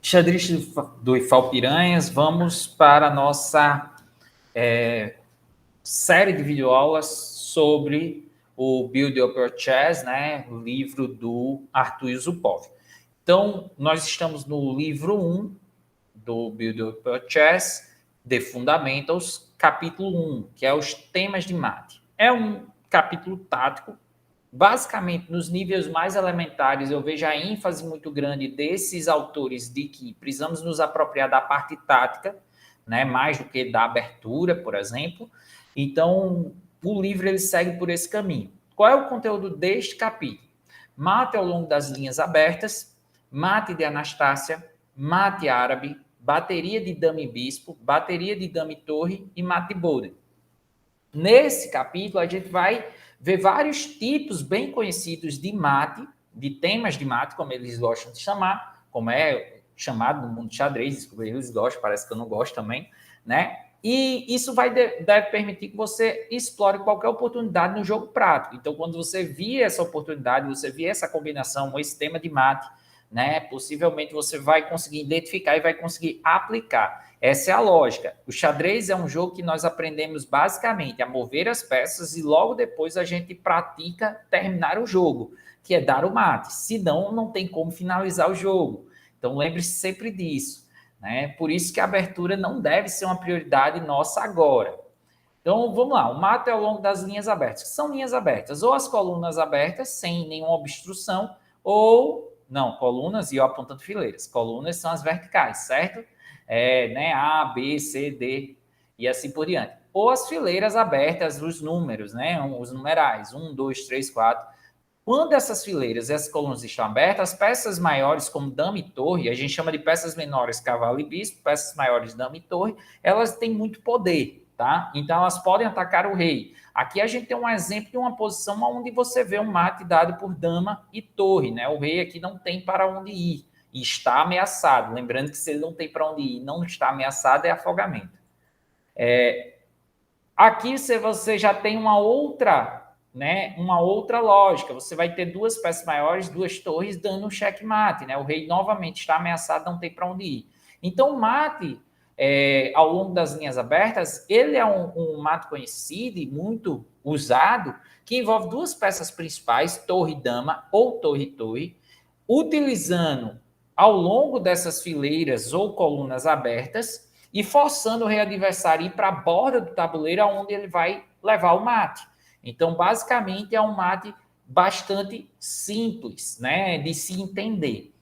Xadrez do IFAL Piranhas, vamos para a nossa série de videoaulas sobre o Build Up Your Chess, né? O livro do Arthur Yusupov. Então, nós estamos no livro 1 do Build Up Your Chess, The Fundamentals, capítulo 1, que é os temas de mate. É um capítulo tático. Basicamente, nos níveis mais elementares, eu vejo a ênfase muito grande desses autores de que precisamos nos apropriar da parte tática, né, mais do que da abertura, por exemplo. Então, o livro ele segue por esse caminho. Qual é o conteúdo deste capítulo? Mate ao longo das linhas abertas, mate de Anastácia, mate árabe, bateria de dama e bispo, bateria de dama e torre e mate de Boden. Nesse capítulo, a gente vai ver vários tipos bem conhecidos de mate, de temas de mate, como eles gostam de chamar, como é chamado no mundo de xadrez, eles gostam, parece que eu não gosto também, né? E isso deve permitir que você explore qualquer oportunidade no jogo prático. Então, quando você via essa oportunidade, você via essa combinação, esse tema de mate, né? Possivelmente você vai conseguir identificar e vai conseguir aplicar. Essa é a lógica. O xadrez é um jogo que nós aprendemos basicamente a mover as peças e logo depois a gente pratica terminar o jogo, que é dar o mate. Senão, não tem como finalizar o jogo. Então, lembre-se sempre disso, né? Por isso que a abertura não deve ser uma prioridade nossa agora. Então, vamos lá. O mate é ao longo das linhas abertas. Que são linhas abertas? Ou as colunas abertas, sem nenhuma obstrução, ou... Não, colunas e eu apontando fileiras. Colunas são as verticais, certo? Né, A, B, C, D e assim por diante. Ou as fileiras abertas, os números, né, os numerais, 1, 2, 3, 4. Quando essas fileiras e essas colunas estão abertas, as peças maiores, como dama e torre, a gente chama de peças menores cavalo e bispo, peças maiores dama e torre, elas têm muito poder, tá? Então, elas podem atacar o rei. Aqui a gente tem um exemplo de uma posição onde você vê um mate dado por dama e torre, né? O rei aqui não tem para onde ir e está ameaçado. Lembrando que se ele não tem para onde ir e não está ameaçado, é afogamento. Aqui você já tem uma outra, né? Uma outra lógica. Você vai ter duas peças maiores, duas torres, dando um checkmate, né? O rei novamente está ameaçado, não tem para onde ir. Então, o mate, ao longo das linhas abertas, ele é um mate conhecido e muito usado, que envolve duas peças principais, torre-dama ou torre-torre, utilizando ao longo dessas fileiras ou colunas abertas e forçando o rei adversário a ir para a borda do tabuleiro, onde ele vai levar o mate. Então, basicamente, é um mate bastante simples, né, de se entender.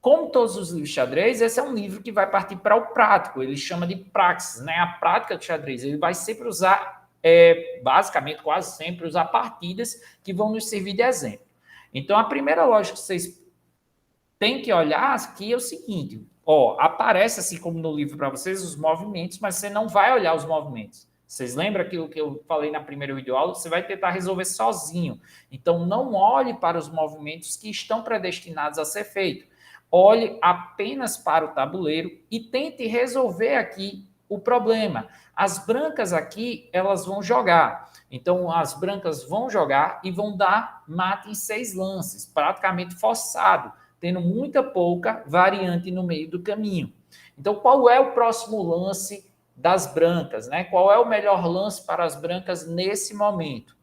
Como todos os livros de xadrez, esse é um livro que vai partir para o prático, ele chama de praxis, né, a prática do xadrez. Ele vai sempre usar, basicamente, quase sempre, usar partidas que vão nos servir de exemplo. Então, a primeira lógica que vocês têm que olhar aqui é o seguinte: aparece assim como no livro para vocês os movimentos, mas você não vai olhar os movimentos. Vocês lembram aquilo que eu falei na primeira videoaula? Você vai tentar resolver sozinho. Então, não olhe para os movimentos que estão predestinados a ser feitos. Olhe apenas para o tabuleiro e tente resolver aqui o problema. As brancas aqui, elas vão jogar. Então, as brancas vão jogar e vão dar mate em 6 lances, praticamente forçado, tendo muita pouca variante no meio do caminho. Então, qual é o próximo lance das brancas, né? Qual é o melhor lance para as brancas nesse momento?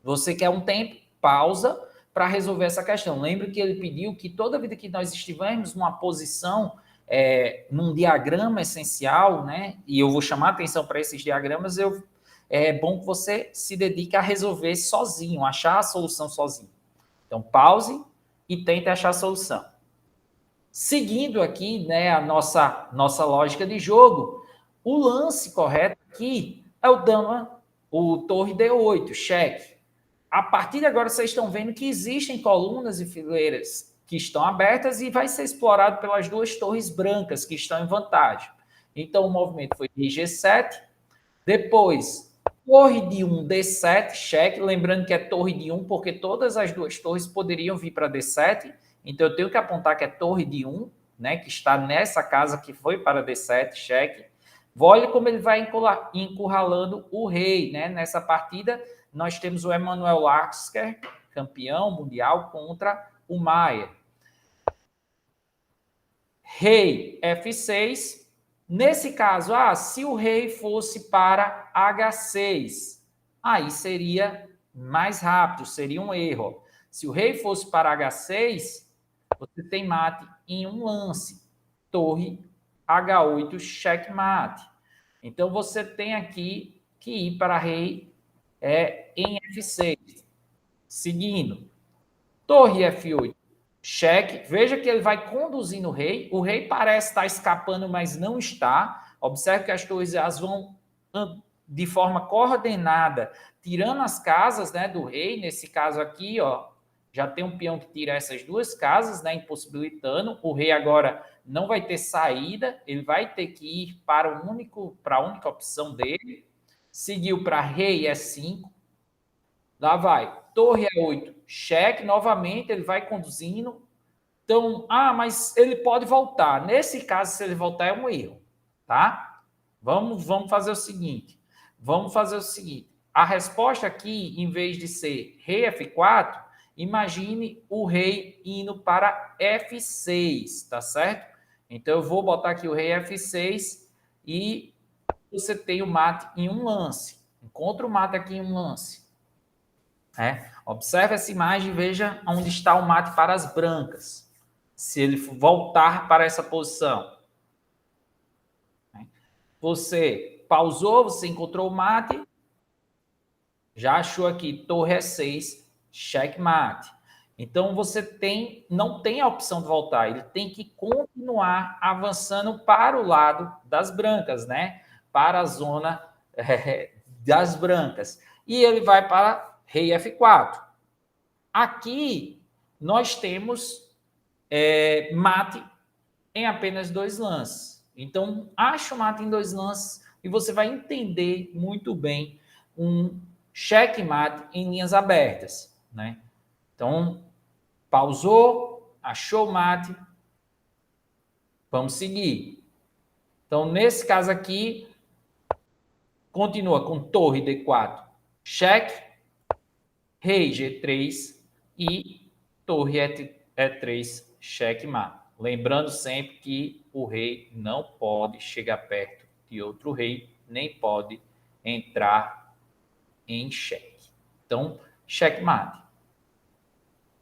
Você quer um tempo? Pausa para resolver essa questão. Lembre que ele pediu que toda vida que nós estivermos numa posição, num diagrama essencial, né? E eu vou chamar a atenção para esses diagramas, é bom que você se dedique a resolver sozinho, achar a solução sozinho. Então, pause e tente achar a solução. Seguindo aqui, né, a nossa lógica de jogo, o lance correto aqui é o torre D8, cheque. A partir de agora, vocês estão vendo que existem colunas e fileiras que estão abertas e vai ser explorado pelas duas torres brancas que estão em vantagem. Então, o movimento foi de G7, depois torre de 1, D7, cheque, lembrando que é torre de 1, porque todas as duas torres poderiam vir para D7, então eu tenho que apontar que é torre de 1, né, que está nessa casa que foi para D7, cheque. Olha como ele vai encurralando o rei, né? Nessa partida, nós temos o Emanuel Lasker, campeão mundial, contra o Maia. rei F6. Nesse caso, se o rei fosse para H6, aí seria mais rápido, seria um erro. Se o rei fosse para H6, você tem mate em um lance. Torre H8, checkmate. Então, você tem aqui que ir para rei em F6. Seguindo, torre F8, cheque. Veja que ele vai conduzindo o rei. O rei parece estar escapando, mas não está. Observe que as torres elas vão de forma coordenada, tirando as casas, né, do rei. Nesse caso aqui, ó, já tem um peão que tira essas duas casas, né, impossibilitando. O rei agora não vai ter saída, ele vai ter que ir para a única opção dele. Seguiu para rei E5. Lá vai. Torre E8, cheque. Novamente, ele vai conduzindo. Então, mas ele pode voltar. Nesse caso, se ele voltar, é um erro. Tá? Vamos fazer o seguinte. A resposta aqui, em vez de ser rei F4, imagine o rei indo para F6, tá certo? Então, eu vou botar aqui o rei F6 e você tem o mate em um lance. Encontra o mate aqui em um lance. Observe essa imagem e veja onde está o mate para as brancas. Se ele voltar para essa posição. Você pausou, você encontrou o mate, já achou aqui torre E6, checkmate. Então, você não tem a opção de voltar, ele tem que continuar avançando para o lado das brancas, né? Para a zona das brancas. E ele vai para rei F4. Aqui, nós temos mate em apenas 2 lances. Então, acha o mate em 2 lances e você vai entender muito bem um checkmate em linhas abertas, né? Então, pausou, achou o mate, vamos seguir. Então, nesse caso aqui, continua com torre D4, cheque, rei G3 e torre E3, checkmate. Lembrando sempre que o rei não pode chegar perto de outro rei, nem pode entrar em xeque. Então, checkmate.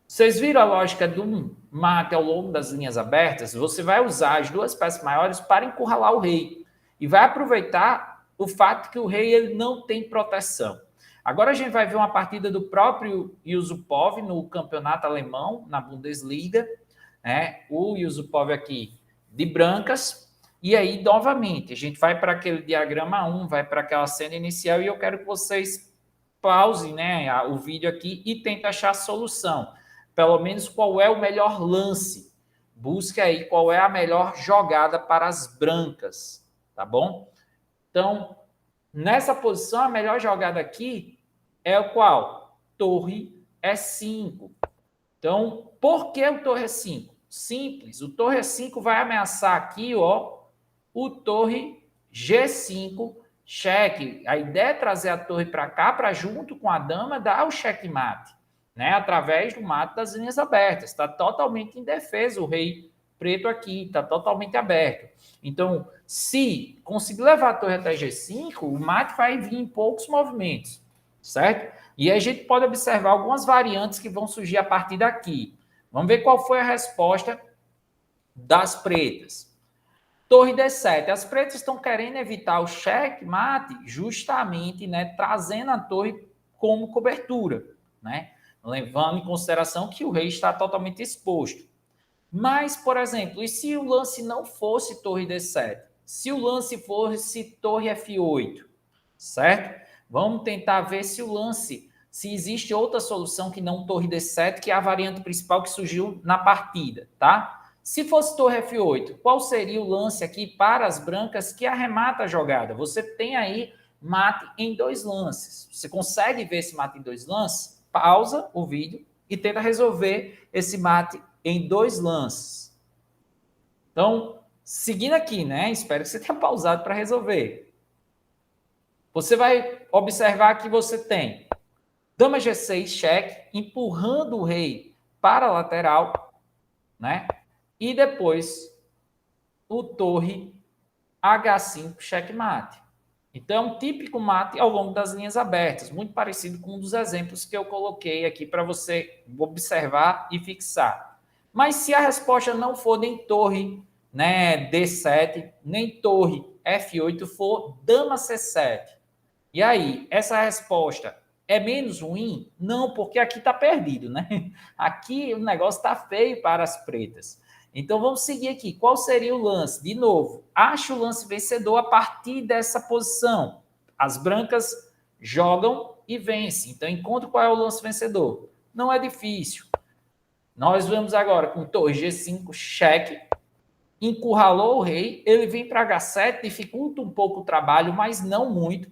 Vocês viram a lógica do mate ao longo das linhas abertas? Você vai usar as duas peças maiores para encurralar o rei e vai aproveitar o fato que o rei ele não tem proteção. Agora a gente vai ver uma partida do próprio Yusupov no campeonato alemão, na Bundesliga, o Yusupov aqui de brancas, e aí, novamente, a gente vai para aquele diagrama 1, vai para aquela cena inicial, e eu quero que vocês pausem, o vídeo aqui e tentem achar a solução. Pelo menos qual é o melhor lance. Busque aí qual é a melhor jogada para as brancas, tá bom? Então, nessa posição, a melhor jogada aqui é o qual? Torre E5. Então, por que o torre E5? Simples, o torre E5 vai ameaçar aqui, ó, o torre G5, cheque. A ideia é trazer a torre para cá, para junto com a dama, dar o checkmate, né? Através do mate das linhas abertas. Está totalmente indefeso o rei preto aqui, está totalmente aberto. Então, se conseguir levar a torre até G5, o mate vai vir em poucos movimentos, certo? E a gente pode observar algumas variantes que vão surgir a partir daqui. Vamos ver qual foi a resposta das pretas. Torre D7. As pretas estão querendo evitar o checkmate justamente, trazendo a torre como cobertura, levando em consideração que o rei está totalmente exposto. Mas, por exemplo, e se o lance não fosse torre D7? Se o lance fosse torre F8, certo? Vamos tentar ver se existe outra solução que não torre D7, que é a variante principal que surgiu na partida, tá? Se fosse torre F8, qual seria o lance aqui para as brancas que arremata a jogada? Você tem aí mate em 2 lances. Você consegue ver esse mate em 2 lances? Pausa o vídeo e tenta resolver esse mate em 2 lances. Então, seguindo aqui, Espero que você tenha pausado para resolver. Você vai observar que você tem dama G6, cheque, empurrando o rei para a lateral, E depois o torre H5 checkmate. Então, é um típico mate ao longo das linhas abertas, muito parecido com um dos exemplos que eu coloquei aqui para você observar e fixar. Mas se a resposta não for nem torre, né, D7, nem torre F8, for dama C7. E aí, essa resposta é menos ruim? Não, porque aqui está perdido, né? Aqui o negócio está feio para as pretas. Então, vamos seguir aqui. Qual seria o lance? De novo, acha o lance vencedor a partir dessa posição. As brancas jogam e vencem. Então, encontre qual é o lance vencedor. Não é difícil. Nós vamos agora com torre G5, cheque. Encurralou o rei. Ele vem para H7, dificulta um pouco o trabalho, mas não muito.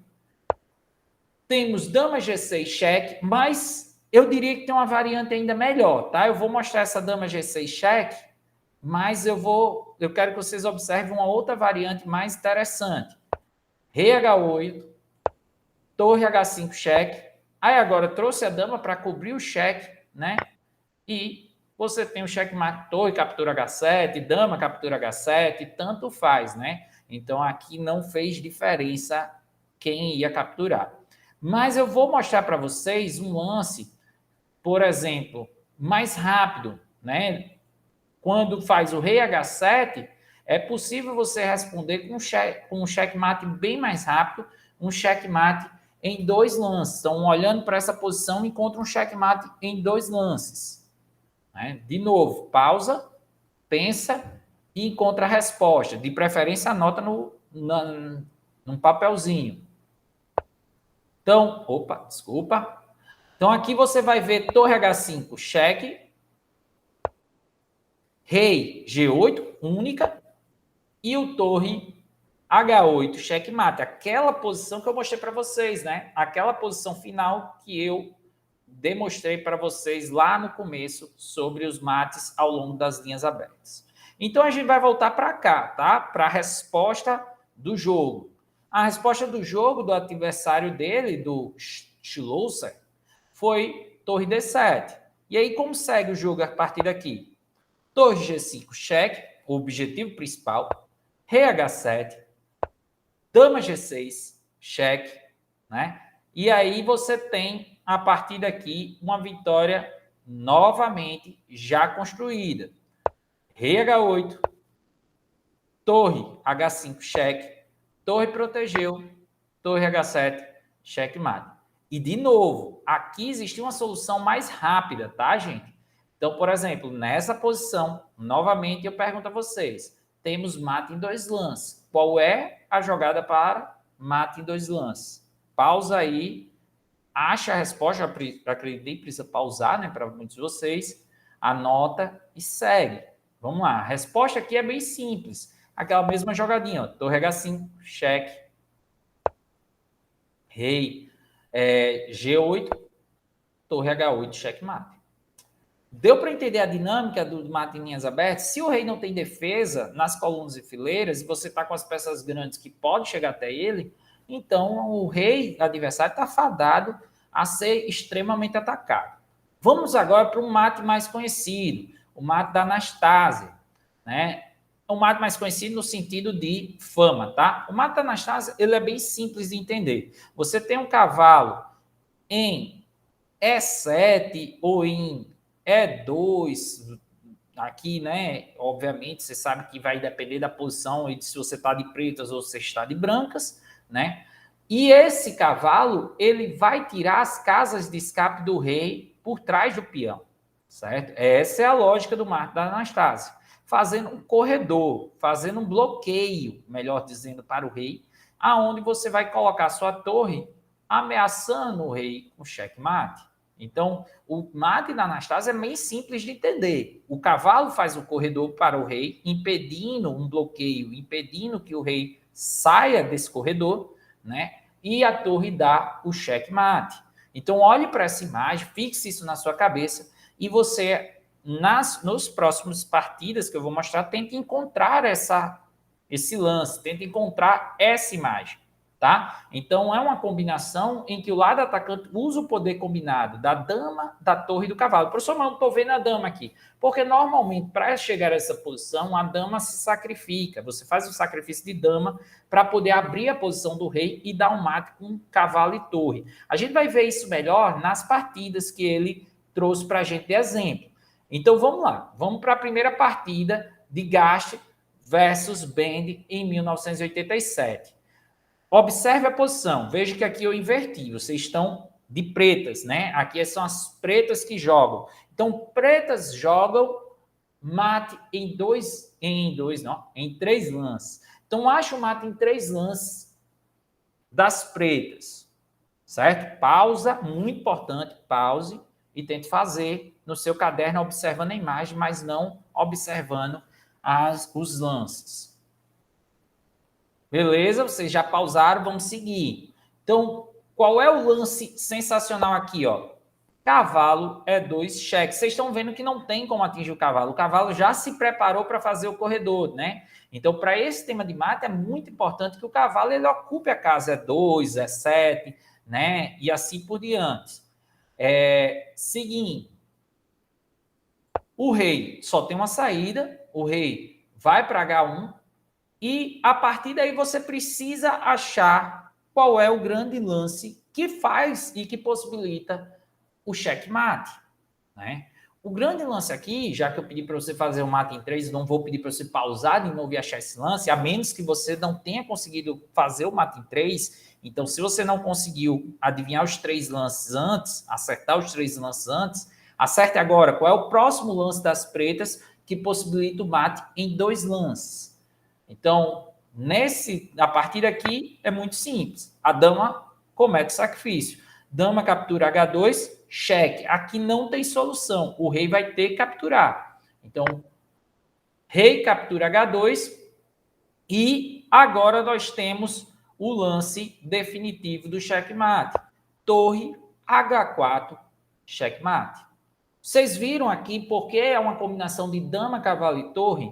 Temos dama G6, cheque, mas eu diria que tem uma variante ainda melhor, tá? Eu vou mostrar essa dama G6, cheque, mas eu quero que vocês observem uma outra variante mais interessante. Rei H8, torre H5, cheque. Aí agora trouxe a dama para cobrir o cheque, né? E você tem o checkmate, torre captura H7, dama captura H7, tanto faz, né? Então aqui não fez diferença quem ia capturar. Mas eu vou mostrar para vocês um lance, por exemplo, mais rápido, né? Quando faz o rei H7, é possível você responder com um checkmate bem mais rápido, um checkmate em 2 lances. Então, olhando para essa posição, encontra um checkmate em 2 lances. Né? De novo, pausa, pensa e encontra a resposta. De preferência, anota num papelzinho. Então, desculpa. Então, aqui você vai ver torre H5, cheque. Rei G8, única. E o torre H8, checkmate. Aquela posição que eu mostrei para vocês, né? Aquela posição final que eu demonstrei para vocês lá no começo sobre os mates ao longo das linhas abertas. Então, a gente vai voltar para cá, tá? Para a resposta do jogo. A resposta do jogo do adversário dele, do Schloesser, foi torre D7. E aí, como segue o jogo a partir daqui? Torre G5, cheque, o objetivo principal. Rei H7, dama G6, cheque, né? E aí você tem, a partir daqui, uma vitória novamente já construída. Rei H8, torre H5, cheque, torre protegeu, torre H7, checkmate. E, de novo, aqui existe uma solução mais rápida, tá, gente? Então, por exemplo, nessa posição, novamente eu pergunto a vocês, temos mate em 2 lances. Qual é a jogada para mate em 2 lances? Pausa aí, acha a resposta, acreditei, precisa pausar, né, para muitos de vocês, anota e segue. Vamos lá, a resposta aqui é bem simples. Aquela mesma jogadinha, ó, torre H5, cheque, rei G8, torre H8, checkmate. Deu para entender a dinâmica do mate em linhas abertas? Se o rei não tem defesa nas colunas e fileiras, e você está com as peças grandes que podem chegar até ele, então o rei adversário está fadado a ser extremamente atacado. Vamos agora para um mate mais conhecido, o mate da Anastasia, né? O mate mais conhecido no sentido de fama, tá? O mate da Anastasia, ele é bem simples de entender. Você tem um cavalo em E7 ou em E2, aqui, né? Obviamente, você sabe que vai depender da posição e de se você está de pretas ou se está de brancas, né? E esse cavalo, ele vai tirar as casas de escape do rei por trás do peão, certo? Essa é a lógica do mate da Anastasia. Fazendo um corredor, fazendo um bloqueio, melhor dizendo, para o rei, aonde você vai colocar sua torre ameaçando o rei com checkmate. Então, o mate da Anastasia é meio simples de entender. O cavalo faz o corredor para o rei, impedindo um bloqueio, impedindo que o rei saia desse corredor, né? E a torre dá o checkmate. Então, olhe para essa imagem, fixe isso na sua cabeça e você, nos próximos partidas que eu vou mostrar, tente encontrar esse lance, tente encontrar essa imagem. tá? Então, é uma combinação em que o lado atacante usa o poder combinado da dama, da torre e do cavalo. Professor, mas eu não estou vendo a dama aqui. Porque, normalmente, para chegar a essa posição, a dama se sacrifica. Você faz o sacrifício de dama para poder abrir a posição do rei e dar um mate com cavalo e torre. A gente vai ver isso melhor nas partidas que ele trouxe para a gente de exemplo. Então, vamos lá. Vamos para a primeira partida de Gast versus Bend em 1987. Observe a posição. Veja que aqui eu inverti. Vocês estão de pretas, né? Aqui são as pretas que jogam. Então, pretas jogam mate em em 3 lances. Então, acha o mate em 3 lances das pretas, certo? Pausa, muito importante, pause e tente fazer no seu caderno observando a imagem, mas não observando os lances. Beleza? Vocês já pausaram, vamos seguir. Então, qual é o lance sensacional aqui, ó? Cavalo é 2 cheques. Vocês estão vendo que não tem como atingir o cavalo. O cavalo já se preparou para fazer o corredor, né? Então, para esse tema de mate, é muito importante que o cavalo ele ocupe a casa. É 2, é 7, né? E assim por diante. Seguinte. O rei só tem uma saída. O rei vai para H1. E a partir daí você precisa achar qual é o grande lance que faz e que possibilita o checkmate, né? O grande lance aqui, já que eu pedi para você fazer o mate em 3, não vou pedir para você pausar de novo e achar esse lance, a menos que você não tenha conseguido fazer o mate em 3. Então, se você não conseguiu adivinhar os 3 lances antes, acertar os 3 lances antes, acerte agora qual é o próximo lance das pretas que possibilita o mate em 2 lances. Então, a partir daqui é muito simples. A dama comete sacrifício. Dama captura H2, cheque. Aqui não tem solução. O rei vai ter que capturar. Então, rei captura H2 e agora nós temos o lance definitivo do checkmate. Torre H4, checkmate. Vocês viram aqui porque é uma combinação de dama, cavalo e torre,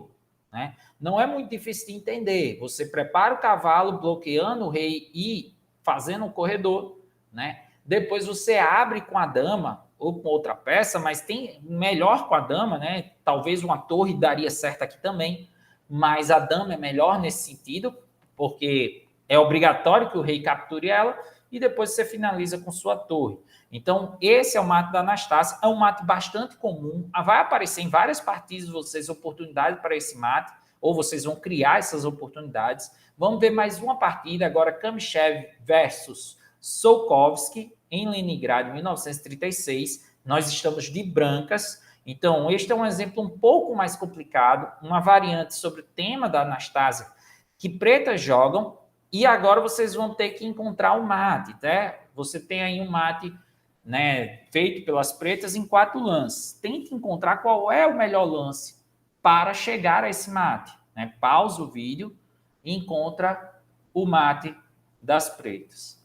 né? Não é muito difícil de entender. Você prepara o cavalo bloqueando o rei e fazendo o corredor, né? Depois você abre com a dama ou com outra peça, mas tem melhor com a dama, né? Talvez uma torre daria certo aqui também, mas a dama é melhor nesse sentido, porque é obrigatório que o rei capture ela e depois você finaliza com sua torre. Então, esse é o mate da Anastácia, é um mate bastante comum, vai aparecer em várias partidas vocês oportunidades para esse mate, ou vocês vão criar essas oportunidades. Vamos ver mais uma partida, agora Kamyshev versus Solkovsky, em Leningrado, 1936. Nós estamos de brancas, então este é um exemplo um pouco mais complicado, uma variante sobre o tema da Anastácia, que pretas jogam, e agora vocês vão ter que encontrar o mate, tá? Você tem aí um mate, né, feito pelas pretas em 4 lances. Tente encontrar qual é o melhor lance para chegar a esse mate, né? Pausa o vídeo e encontra o mate das pretas.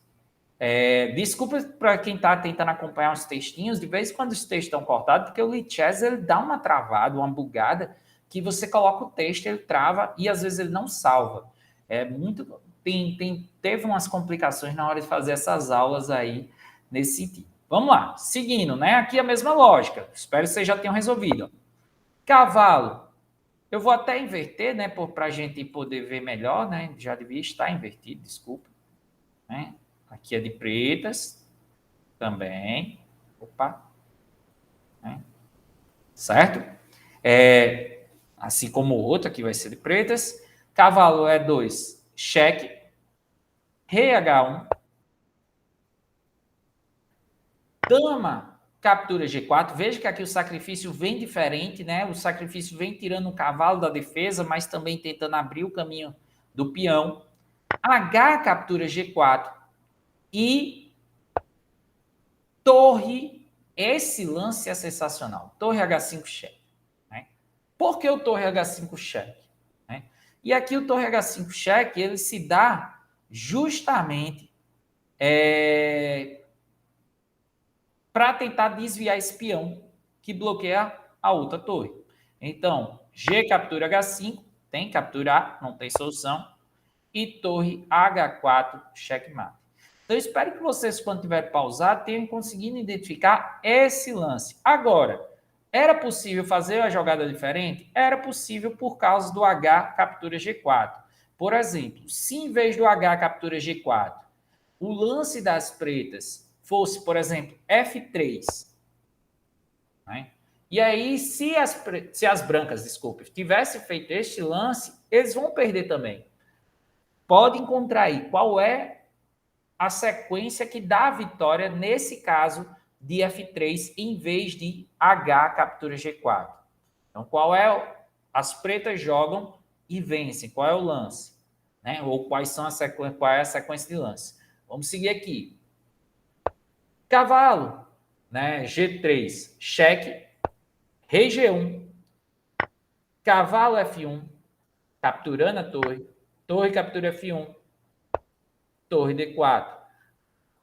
Desculpa para quem está tentando acompanhar os textinhos, de vez em quando os textos estão cortados, porque o Lichess ele dá uma travada, uma bugada, que você coloca o texto, ele trava e às vezes ele não salva. Teve umas complicações na hora de fazer essas aulas aí nesse sentido. Vamos lá, seguindo, né? Aqui a mesma lógica. Espero que vocês já tenham resolvido. Cavalo. Eu vou até inverter, né? Para a gente poder ver melhor, né? Já devia estar invertido, desculpa. Né? Aqui é de pretas também. Opa. Né? Certo? Assim como o outro aqui vai ser de pretas. Cavalo é 2, cheque. Rei H1. Dama captura G4. Veja que aqui o sacrifício vem diferente, né? O sacrifício vem tirando o cavalo da defesa, mas também tentando abrir o caminho do peão. H captura G4. E torre, esse lance é sensacional. Torre H5 cheque. Né? Por que o torre H5 cheque? Né? E aqui o torre H5 cheque, ele se dá justamente para tentar desviar esse peão que bloqueia a outra torre. Então, G captura H5, tem que capturar, não tem solução. e torre H4, checkmate. Então, eu espero que vocês, quando tiverem pausado, tenham conseguido identificar esse lance. Agora, era possível fazer a jogada diferente? Era possível por causa do H captura G4. Por exemplo, se em vez do H captura G4, o lance das pretas fosse, por exemplo, F3, né? E aí, se as brancas, desculpe, tivessem feito este lance, eles vão perder também. Pode encontrar aí qual é a sequência que dá a vitória nesse caso de F3 em vez de H captura G4. Então, qual é? As pretas jogam e vencem. Qual é o lance? Né? Ou qual é a sequência de lance? Vamos seguir aqui. Cavalo, né? G3, cheque, rei G1, cavalo F1, capturando a torre, torre captura F1, torre D4. A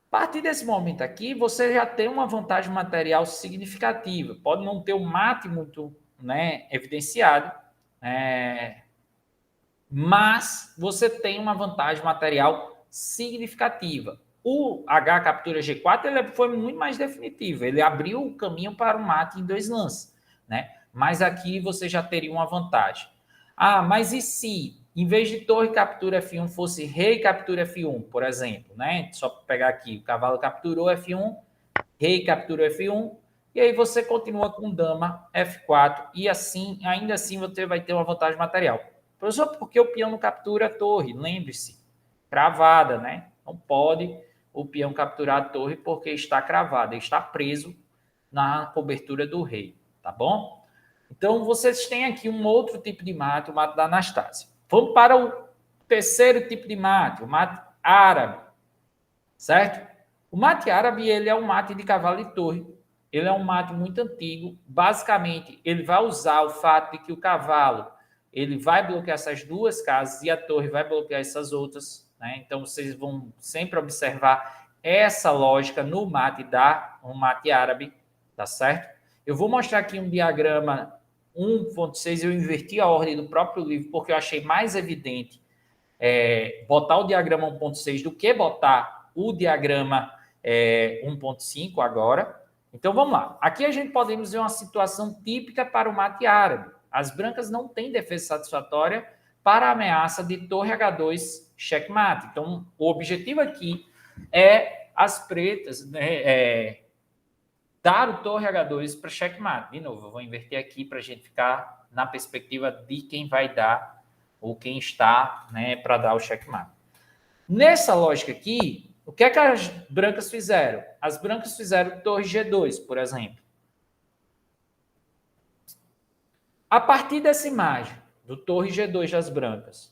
partir desse momento aqui, você já tem uma vantagem material significativa. Pode não ter o mate muito, né, evidenciado, mas você tem uma vantagem material significativa. O H captura G4 ele foi muito mais definitivo. Ele abriu o caminho para o mate em 2 lances, né? Mas aqui você já teria uma vantagem. Ah, mas e se, em vez de torre captura F1, fosse rei captura F1, por exemplo, né? Só para pegar aqui, o cavalo capturou F1, rei captura F1, e aí você continua com dama F4, e assim, ainda assim você vai ter uma vantagem material. Professor, por que o peão não captura a torre? Lembre-se, cravada, né? Não pode o peão capturar a torre porque está cravada, está preso na cobertura do rei, tá bom? Então, vocês têm aqui um outro tipo de mate, o mate da Anastácia. Vamos para o terceiro tipo de mate, o mate árabe, certo? O mate árabe, ele é um mate de cavalo e torre. Ele é um mate muito antigo. Basicamente, ele vai usar o fato de que o cavalo ele vai bloquear essas duas casas e a torre vai bloquear essas outras, né? Então, vocês vão sempre observar essa lógica no mate um mate árabe, tá certo? Eu vou mostrar aqui um diagrama 1.6, eu inverti a ordem do próprio livro, porque eu achei mais evidente botar o diagrama 1.6 do que botar o diagrama 1.5 agora. Então, vamos lá. Aqui a gente podemos ver uma situação típica para o mate árabe. As brancas não têm defesa satisfatória para a ameaça de torre H2 checkmate. Então, o objetivo aqui é as pretas, né, dar o torre H2 para checkmate. De novo, eu vou inverter aqui para a gente ficar na perspectiva de quem vai dar ou quem está, né, para dar o checkmate. Nessa lógica aqui, o que é que as brancas fizeram? As brancas fizeram torre G2, por exemplo. A partir dessa imagem do torre G2 das brancas,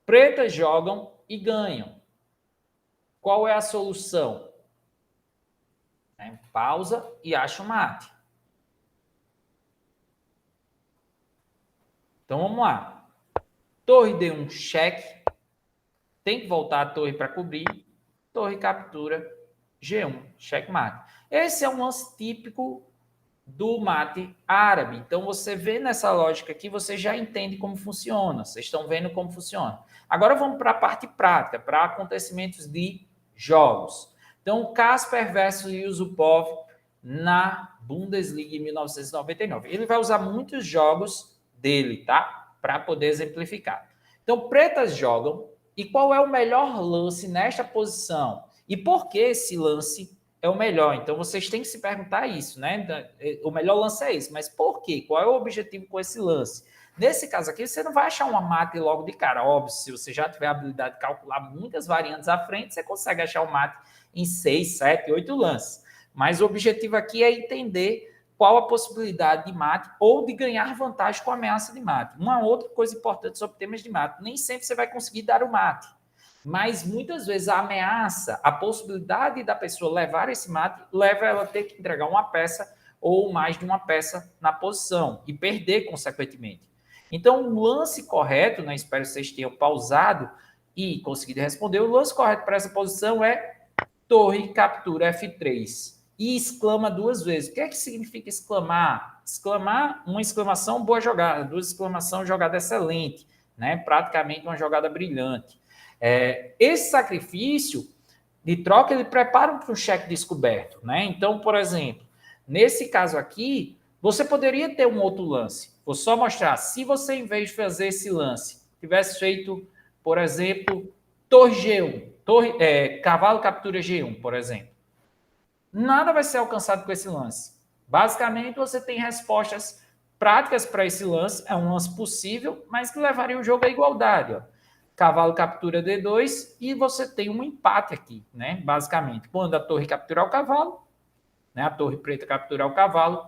pretas jogam e ganham. Qual é a solução? Pausa e acha o mate. Então, vamos lá. Torre D1, cheque. Tem que voltar a torre para cobrir. Torre captura, G1, checkmate. Esse é um lance típico do mate árabe. Então, você vê nessa lógica aqui, você já entende como funciona. Vocês estão vendo como funciona. Agora, vamos para a parte prática, para acontecimentos de jogos. Então, Kasper versus Yusupov na Bundesliga em 1999. Ele vai usar muitos jogos dele, tá? Para poder exemplificar. Então, pretas jogam. E qual é o melhor lance nesta posição? E por que esse lance é o melhor? Então, vocês têm que se perguntar isso, né? O melhor lance é esse, mas por quê? Qual é o objetivo com esse lance? Nesse caso aqui, você não vai achar uma mate logo de cara. Óbvio, se você já tiver a habilidade de calcular muitas variantes à frente, você consegue achar o mate em 6, 7, 8 lances. Mas o objetivo aqui é entender qual a possibilidade de mate ou de ganhar vantagem com a ameaça de mate. Uma outra coisa importante sobre temas de mate, nem sempre você vai conseguir dar o mate, mas muitas vezes a ameaça, a possibilidade da pessoa levar esse mate, leva ela a ter que entregar uma peça ou mais de uma peça na posição e perder consequentemente. Então, o lance correto, né, espero que vocês tenham pausado e conseguido responder, o lance correto para essa posição é torre captura F3. E exclama 2 vezes. O que é que significa exclamar? Exclamar, uma exclamação, boa jogada. 2 exclamação, jogada excelente. né? Praticamente uma jogada brilhante. Esse sacrifício de troca, ele prepara para um cheque descoberto, né? Então, por exemplo, nesse caso aqui, você poderia ter um outro lance. Vou só mostrar. Se você, em vez de fazer esse lance, tivesse feito, por exemplo, torre G1, cavalo captura G1, por exemplo, nada vai ser alcançado com esse lance. Basicamente, você tem respostas práticas para esse lance. É um lance possível, mas que levaria o jogo à igualdade. Ó. Cavalo captura D2 e você tem um empate aqui, né? Basicamente, quando a torre capturar o cavalo, né? A torre preta capturar o cavalo,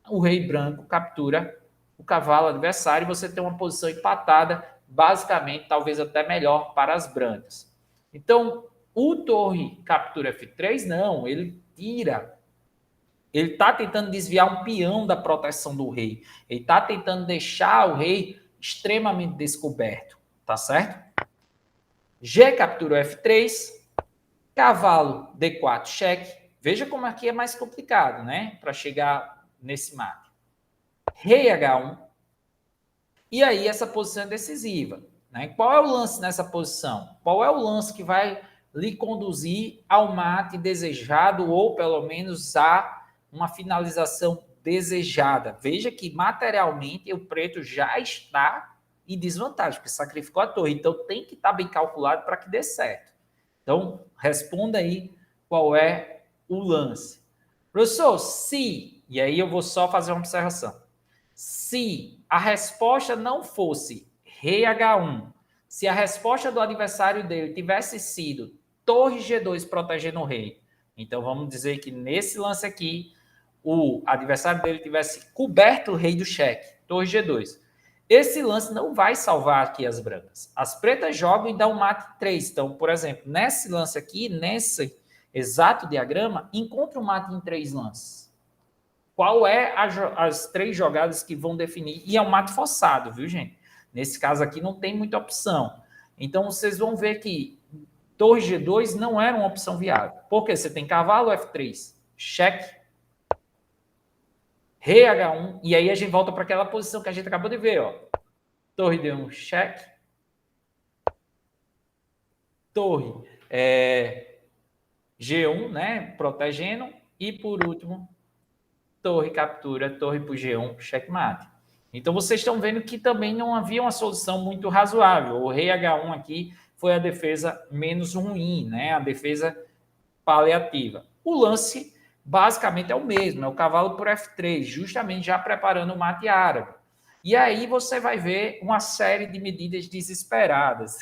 o rei branco captura o cavalo adversário e você tem uma posição empatada, basicamente, talvez até melhor para as brancas. Então, o torre captura F3, não, ele tira. Ele está tentando desviar um peão da proteção do rei. Ele está tentando deixar o rei extremamente descoberto, tá certo? G captura F3, cavalo D4 cheque. Veja como aqui é mais complicado, né? Para chegar nesse mate. Rei H1. E aí essa posição é decisiva, né? Qual é o lance nessa posição? Qual é o lance que vai lhe conduzir ao mate desejado ou pelo menos a uma finalização desejada? Veja que materialmente o preto já está em desvantagem, porque sacrificou a torre. Então tem que estar bem calculado para que dê certo. Então responda aí qual é o lance. Professor, se, e aí eu vou só fazer uma observação. Se a resposta não fosse rei H1, se a resposta do adversário dele tivesse sido torre G2 protegendo o rei, então vamos dizer que nesse lance aqui, o adversário dele tivesse coberto o rei do cheque, torre G2. Esse lance não vai salvar aqui as brancas. As pretas jogam e dão mate 3. Então, por exemplo, nesse lance aqui, nesse exato diagrama, encontra um mate em 3 lances. Qual é as 3 jogadas que vão definir? E é um mate forçado, viu, gente? Nesse caso aqui não tem muita opção. Então, vocês vão ver que torre G2 não era uma opção viável. Porque você tem cavalo F3, cheque, rei H1, e aí a gente volta para aquela posição que a gente acabou de ver, ó. Torre D1, cheque. Torre G1, né? Protegendo. E por último, torre captura, torre para o G1, checkmate. Então, vocês estão vendo que também não havia uma solução muito razoável. O rei H1 aqui foi a defesa menos ruim, né? A defesa paliativa. O lance, basicamente, é o mesmo. É o cavalo por F3, justamente já preparando o mate árabe. E aí você vai ver uma série de medidas desesperadas.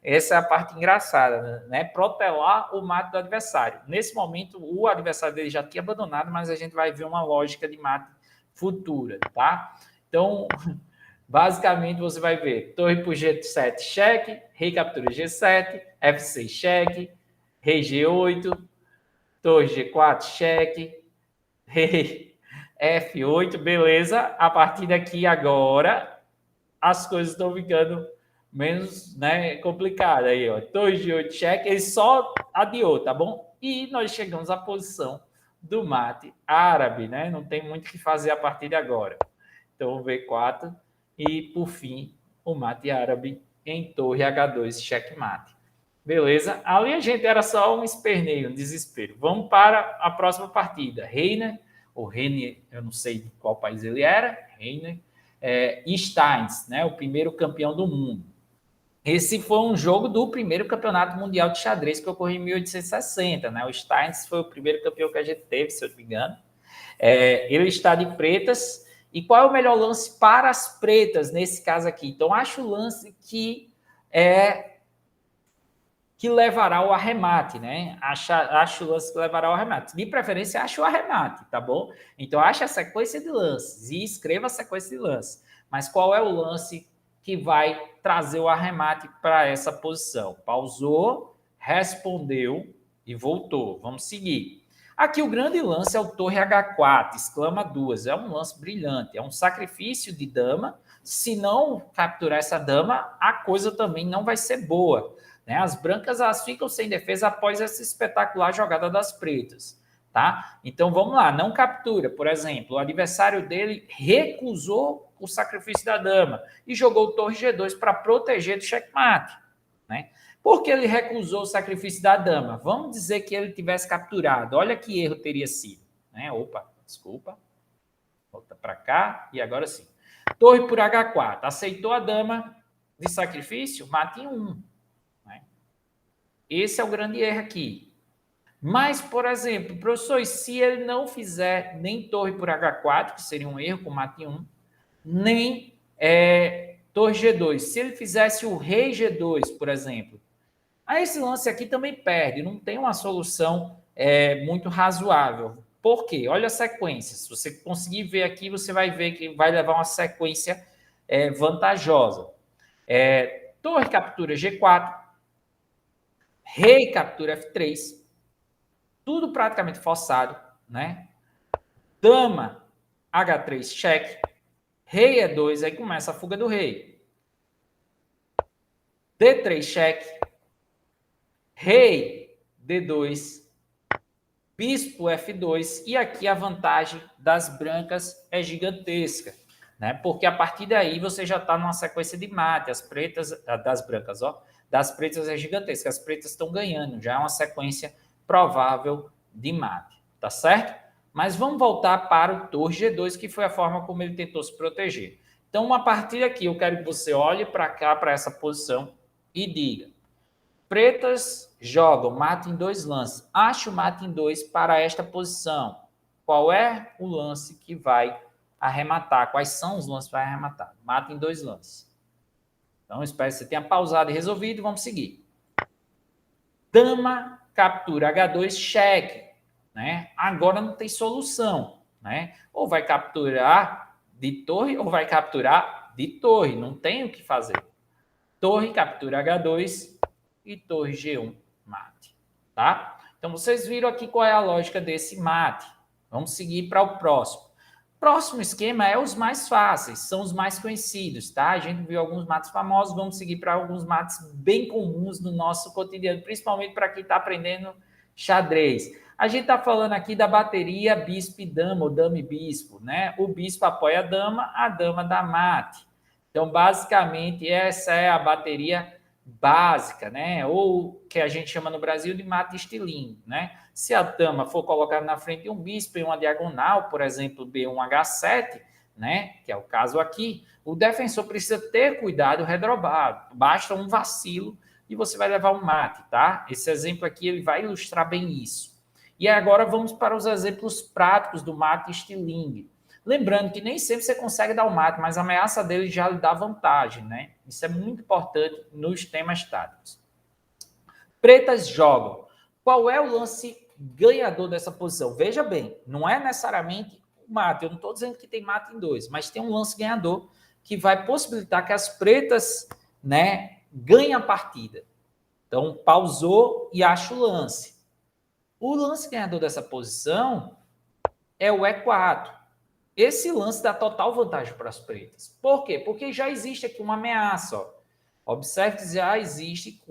Essa é a parte engraçada, né? Protelar o mate do adversário. Nesse momento, o adversário dele já tinha abandonado, mas a gente vai ver uma lógica de mate futura, tá? Então, basicamente, você vai ver torre por G7, cheque, rei captura G7, F6, cheque, rei G8, torre G4, cheque, rei F8, beleza. A partir daqui agora, as coisas estão ficando menos, né, complicado aí, ó. Torre de 8 cheque, ele só adiou, tá bom? E nós chegamos à posição do mate árabe, né? Não tem muito o que fazer a partir de agora. Então, V4 e, por fim, o mate árabe em torre H2 checkmate. Beleza? Ali a gente era só um esperneio, um desespero. Vamos para a próxima partida. Reiner, ou Reiner, eu não sei de qual país ele era, Reiner, e Steins, né? O primeiro campeão do mundo. Esse foi um jogo do primeiro campeonato mundial de xadrez que ocorreu em 1860, né? O Steins foi o primeiro campeão que a gente teve, se eu não me engano. Ele está de pretas. E qual é o melhor lance para as pretas nesse caso aqui? Então, acho o lance que levará ao arremate, né? Acho o lance que levará ao arremate. De preferência, acho o arremate, tá bom? Então, ache a sequência de lances e escreva a sequência de lances. Mas qual é o lance que vai trazer o arremate para essa posição? Pausou, respondeu e voltou. Vamos seguir. Aqui o grande lance é o torre H4, exclama 2. É um lance brilhante, é um sacrifício de dama. Se não capturar essa dama, a coisa também não vai ser boa. Né? As brancas elas ficam sem defesa após essa espetacular jogada das pretas. tá? Então, vamos lá, não captura. Por exemplo, o adversário dele recusou o sacrifício da dama e jogou torre G2 para proteger do checkmate, né? Por que ele recusou o sacrifício da dama? Vamos dizer que ele tivesse capturado. Olha que erro teria sido, né? Opa, desculpa. Volta para cá e agora sim. Torre por H4. Aceitou a dama de sacrifício? Mate em 1. Né? Esse é o grande erro aqui. Mas, por exemplo, professor, se ele não fizer nem torre por H4, que seria um erro com mate em 1, nem torre G2. Se ele fizesse o rei G2, por exemplo, aí esse lance aqui também perde, não tem uma solução muito razoável. Por quê? Olha a sequência. Se você conseguir ver aqui, você vai ver que vai levar uma sequência vantajosa. Torre captura G4, rei captura F3, tudo praticamente forçado, né? Dama H3 cheque, rei E2, aí começa a fuga do rei. D3 cheque, rei D2, bispo F2, e aqui a vantagem das brancas é gigantesca, né? Porque a partir daí você já está numa sequência de mate, as pretas, das brancas, ó, das pretas é gigantesca, as pretas estão ganhando, já é uma sequência provável de mate, tá certo? Mas vamos voltar para o torre G2, que foi a forma como ele tentou se proteger. Então, uma partir aqui, eu quero que você olhe para cá, para essa posição, e diga: pretas jogam mate em 2 lances. Acho mate em 2 para esta posição. Qual é o lance que vai arrematar? Quais são os lances que vai arrematar? Mate em 2 lances. Então, espero que você tenha pausado e resolvido. Vamos seguir. Dama captura H2, cheque. Né? Agora não tem solução. Né? Ou vai capturar de torre ou vai capturar de torre. Não tem o que fazer. Torre captura H2 e torre G1 mate. Tá? Então, vocês viram aqui qual é a lógica desse mate. Vamos seguir para o próximo. Próximo esquema é os mais fáceis, são os mais conhecidos, tá? A gente viu alguns mates famosos, vamos seguir para alguns mates bem comuns no nosso cotidiano, principalmente para quem está aprendendo xadrez. A gente está falando aqui da bateria bispo e dama, ou dama e bispo, né? O bispo apoia a dama dá mate. Então, basicamente, essa é a bateria básica, né? Ou que a gente chama no Brasil de mate estilingue, né? Se a dama for colocada na frente de um bispo em uma diagonal, por exemplo, B1H7, né? Que é o caso aqui, o defensor precisa ter cuidado redobrado. Basta um vacilo e você vai levar um mate, tá? Esse exemplo aqui ele vai ilustrar bem isso. E agora vamos para os exemplos práticos do mate estilingue. Lembrando que nem sempre você consegue dar o mate, mas a ameaça dele já lhe dá vantagem, né? Isso é muito importante nos temas táticos. Pretas jogam. Qual é o lance ganhador dessa posição? Veja bem, não é necessariamente o mate. Eu não estou dizendo que tem mate em 2, mas tem um lance ganhador que vai possibilitar que as pretas, né, ganhem a partida. Então, pausou e acha o lance. O lance ganhador dessa posição é o E4. Esse lance dá total vantagem para as pretas. Por quê? Porque já existe aqui uma ameaça. Ó. Observe que já existe,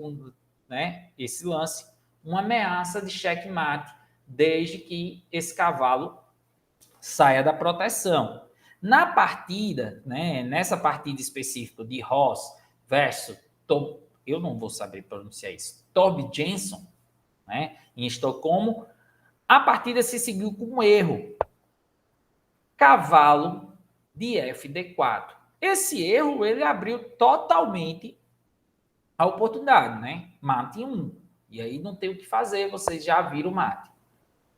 né, esse lance, uma ameaça de checkmate, desde que esse cavalo saia da proteção. Na partida, né, nessa partida específica de Ross versus eu não vou saber pronunciar isso, Toby Jenson, né, em Estocolmo, a partida se seguiu com um erro. Cavalo de FD4. Esse erro, ele abriu totalmente a oportunidade, né? Mate 1. E aí não tem o que fazer, vocês já viram o mate.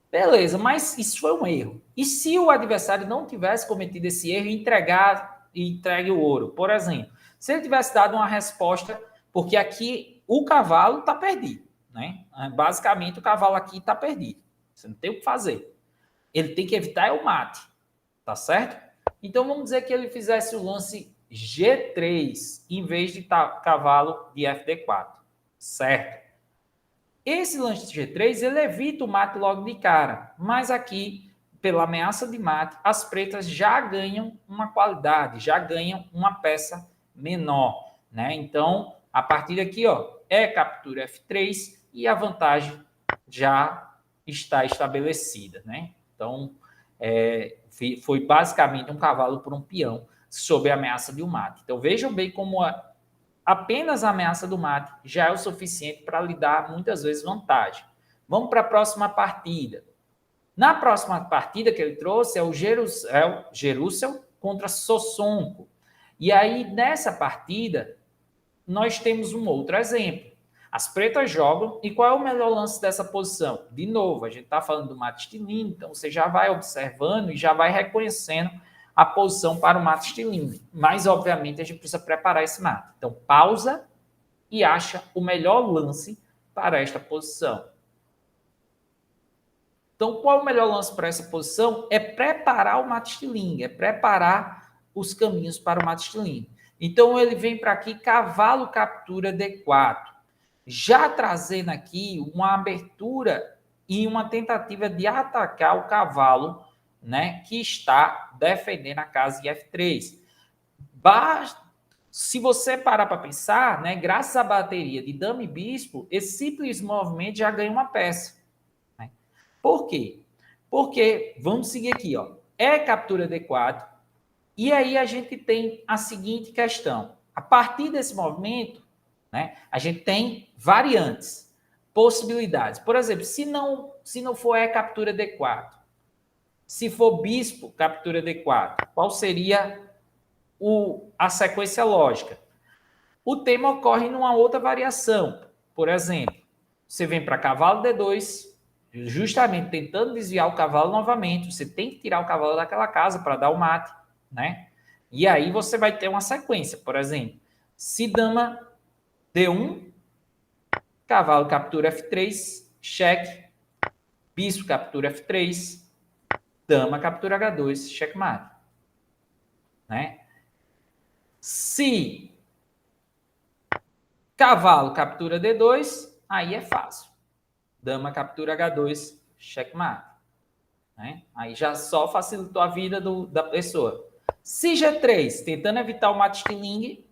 Beleza, mas isso foi um erro. E se o adversário não tivesse cometido esse erro e entregue o ouro? Por exemplo, se ele tivesse dado uma resposta, porque aqui o cavalo está perdido, né? Basicamente, o cavalo aqui está perdido. Você não tem o que fazer. Ele tem que evitar o mate. Tá certo? Então, vamos dizer que ele fizesse o lance G3 em vez de cavalo de FD4. Certo? Esse lance de G3, ele evita o mate logo de cara. Mas aqui, pela ameaça de mate, as pretas já ganham uma qualidade, já ganham uma peça menor. Né? Então, a partir daqui, ó, captura F3 e a vantagem já está estabelecida, né? Então, foi basicamente um cavalo por um peão sob a ameaça de um mate. Então, vejam bem como apenas a ameaça do mate já é o suficiente para lhe dar, muitas vezes, vantagem. Vamos para a próxima partida. Na próxima partida que ele trouxe é o Jerusalém contra Sossonco. E aí, nessa partida, nós temos um outro exemplo. As pretas jogam, e qual é o melhor lance dessa posição? De novo, a gente está falando do mate estilingue, então você já vai observando e já vai reconhecendo a posição para o mate estilingue. Mas, obviamente, a gente precisa preparar esse mate. Então, pausa e acha o melhor lance para esta posição. Então, qual é o melhor lance para essa posição? É preparar o mate estilingue, é preparar os caminhos para o mate estilingue. Então, ele vem para aqui, cavalo captura D4. Já trazendo aqui uma abertura e uma tentativa de atacar o cavalo, né, que está defendendo a casa de F3. Se você parar para pensar, né, graças à bateria de dama e bispo, esse simples movimento já ganha uma peça. Né? Por quê? Porque, vamos seguir aqui, ó, é captura D4, e aí a gente tem a seguinte questão. A partir desse movimento, né, a gente tem variantes, possibilidades. Por exemplo, se não for E, captura D4. Se for bispo, captura D4. Qual seria a sequência lógica? O tema ocorre numa outra variação. Por exemplo, você vem para cavalo D2, justamente tentando desviar o cavalo novamente. Você tem que tirar o cavalo daquela casa para dar o mate, né? E aí você vai ter uma sequência. Por exemplo, se dama D1, cavalo captura F3, cheque, bispo captura F3, dama captura H2, checkmate. Né? Se cavalo captura D2, aí é fácil. Dama captura H2, checkmate. Né? Aí já só facilitou a vida da pessoa. Se G3, tentando evitar o mate estilingue,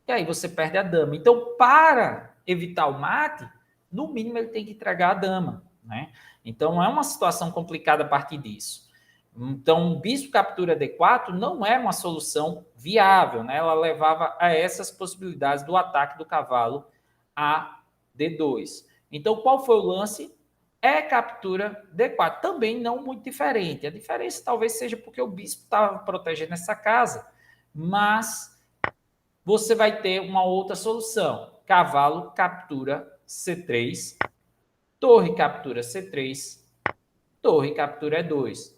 e aí você perde a dama. Então, para evitar o mate, no mínimo ele tem que entregar a dama. Né? Então, é uma situação complicada a partir disso. Então, bispo captura D4 não é uma solução viável. Né? Ela levava a essas possibilidades do ataque do cavalo a D2. Então, qual foi o lance? É captura D4. Também não muito diferente. A diferença talvez seja porque o bispo estava protegendo essa casa, mas você vai ter uma outra solução. Cavalo captura C3, torre captura C3, torre captura E2.